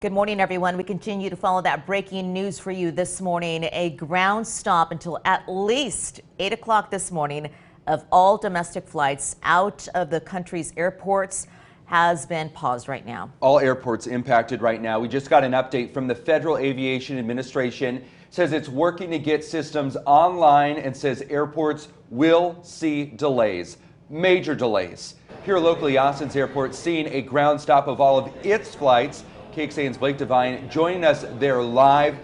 Good morning, everyone. We continue to follow that breaking news for you this morning. A ground stop until at least 8 o'clock this morning of all domestic flights out of the country's airports has been paused right now. All airports impacted right now. We just got an update from the Federal Aviation Administration. It says it's working to get systems online and says airports will see delays, major delays. Here locally, Austin's airport seeing a ground stop of all of its flights. KXAN's Blake Devine joining us there live.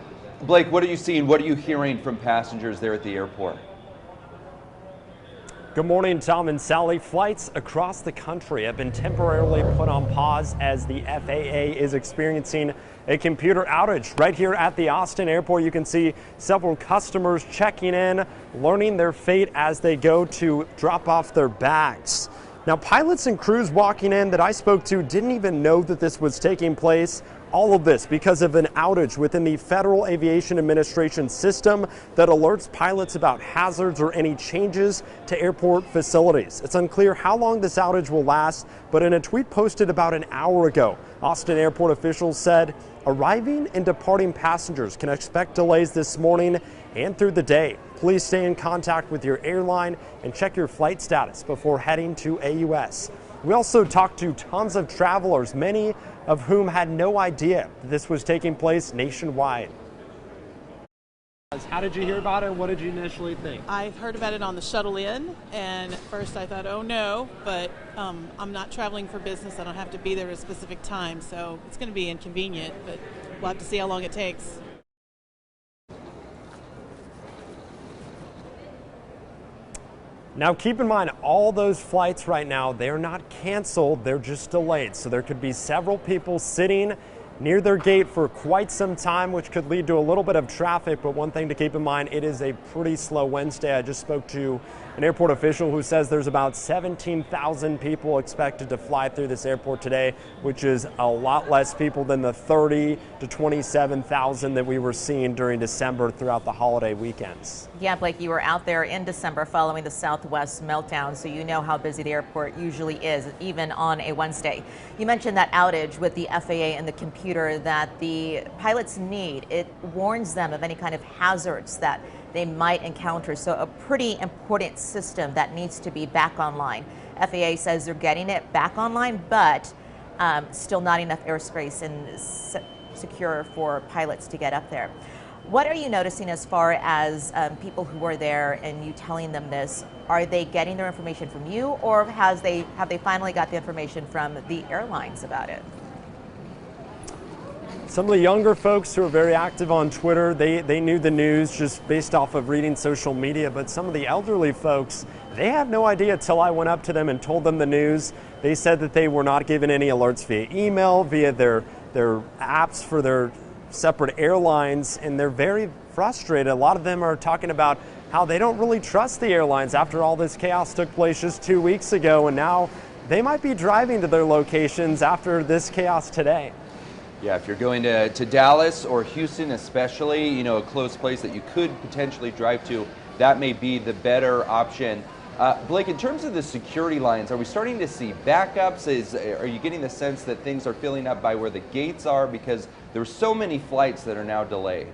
Blake, what are you seeing? What are you hearing from passengers there at the airport? Good morning, Tom and Sally. Flights across the country have been temporarily put on pause as the FAA is experiencing a computer outage. Right here at the Austin airport, you can see several customers checking in, learning their fate as they go to drop off their bags. Now, pilots and crews walking in that I spoke to didn't even know that this was taking place. All of this because of an outage within the Federal Aviation Administration system that alerts pilots about hazards or any changes to airport facilities. It's unclear how long this outage will last, but in a tweet posted about an hour ago, Austin airport officials said arriving and departing passengers can expect delays this morning and through the day. Please stay in contact with your airline and check your flight status before heading to AUS. We also talked to tons of travelers, many of whom had no idea this was taking place nationwide. How did you hear about it? What did you initially think? I heard about it on the shuttle in, and at first I thought, oh no, but I'm not traveling for business. I don't have to be there at a specific time, so it's going to be inconvenient, but we'll have to see how long it takes. Now keep in mind, all those flights right now, they're not canceled, they're just delayed. So there could be several people sitting near their gate for quite some time, which could lead to a little bit of traffic. But one thing to keep in mind, it is a pretty slow Wednesday. I just spoke to an airport official who says there's about 17,000 people expected to fly through this airport today, which is a lot less people than the 30 to 27,000 that we were seeing during December throughout the holiday weekends. Yeah, Blake, you were out there in December following the Southwest meltdown, so you know how busy the airport usually is, even on a Wednesday. You mentioned that outage with the FAA and the computer that the pilots need. It warns them of any kind of hazards that they might encounter. So a pretty important system that needs to be back online. FAA says they're getting it back online, but still not enough airspace and secure for pilots to get up there. What are you noticing as far as people who were there and you telling them this? Are they getting their information from you, or have they finally got the information from the airlines about it? Some of the younger folks who are very active on Twitter, they knew the news just based off of reading social media, but some of the elderly folks, they have no idea until I went up to them and told them the news. They said that they were not given any alerts via email, via their apps for their separate airlines, and they're very frustrated. A lot of them are talking about how they don't really trust the airlines after all this chaos took place just 2 weeks ago, and now they might be driving to their locations after this chaos today. Yeah, if you're going to Dallas or Houston especially, you know, a close place that you could potentially drive to, that may be the better option. Blake, in terms of the security lines, are we starting to see backups? Are you getting the sense that things are filling up by where the gates are? Because there's so many flights that are now delayed.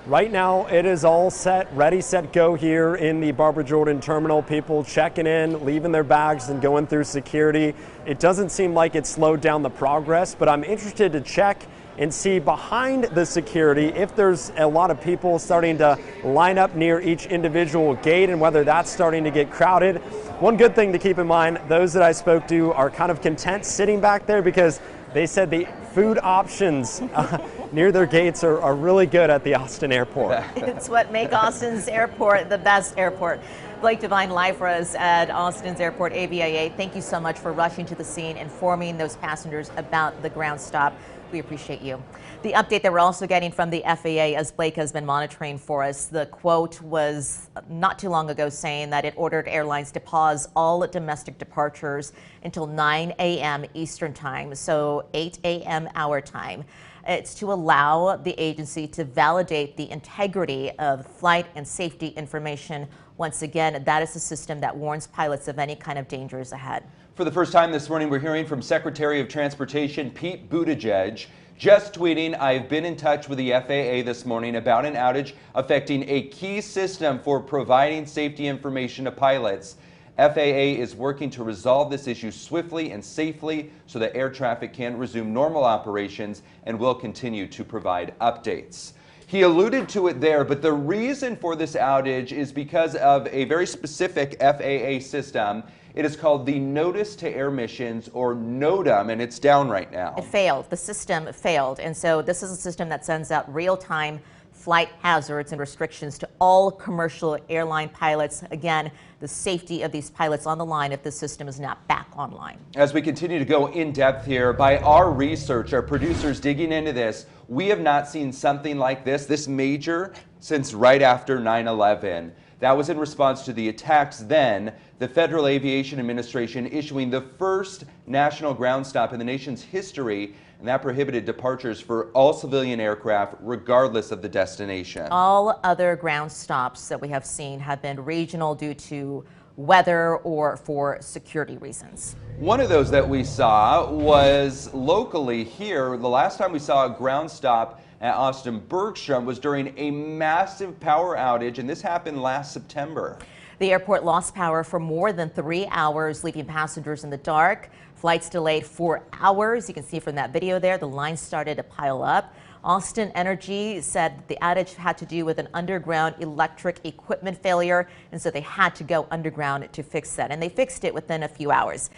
Right now, it is all set, ready, set, go here in the Barbara Jordan terminal. People checking in, leaving their bags and going through security. It doesn't seem like it slowed down the progress, but I'm interested to check and see behind the security if there's a lot of people starting to line up near each individual gate and whether that's starting to get crowded. One good thing to keep in mind, those that I spoke to are kind of content sitting back there because they said the food options near their gates are really good at the Austin airport. It's what makes Austin's airport the best airport. Blake Devine live for us at Austin's airport, AVIA. Thank you so much for rushing to the scene, informing those passengers about the ground stop. We appreciate you. The update that we're also getting from the FAA, as Blake has been monitoring for us, the quote was not too long ago saying that it ordered airlines to pause all domestic departures until 9 a.m. Eastern time, so 8 a.m. our time. It's to allow the agency to validate the integrity of flight and safety information. Once again, that is a system that warns pilots of any kind of dangers ahead. For the first time this morning, we're hearing from Secretary of Transportation Pete Buttigieg, just tweeting, "I've been in touch with the FAA this morning about an outage affecting a key system for providing safety information to pilots. FAA is working to resolve this issue swiftly and safely so that air traffic can resume normal operations and will continue to provide updates." He alluded to it there, but the reason for this outage is because of a very specific FAA system. It is called the Notice to Air Missions, or NOTAM, and it's down right now. It failed. The system failed. And so this is a system that sends out real-time flight hazards and restrictions to all commercial airline pilots. Again, the safety of these pilots on the line if the system is not back online. As we continue to go in depth here, by our research, our producers digging into this, we have not seen something like this major, since right after 9/11. That was in response to the attacks then, the Federal Aviation Administration issuing the first national ground stop in the nation's history, and that prohibited departures for all civilian aircraft regardless of the destination. All other ground stops that we have seen have been regional due to weather or for security reasons. One of those that we saw was locally here. The last time we saw a ground stop at Austin Bergstrom was during a massive power outage, and this happened last September. The airport lost power for more than 3 hours, leaving passengers in the dark. Flights delayed 4 hours. You can see from that video there, the lines started to pile up. Austin Energy said the outage had to do with an underground electric equipment failure, and so they had to go underground to fix that, and they fixed it within a few hours.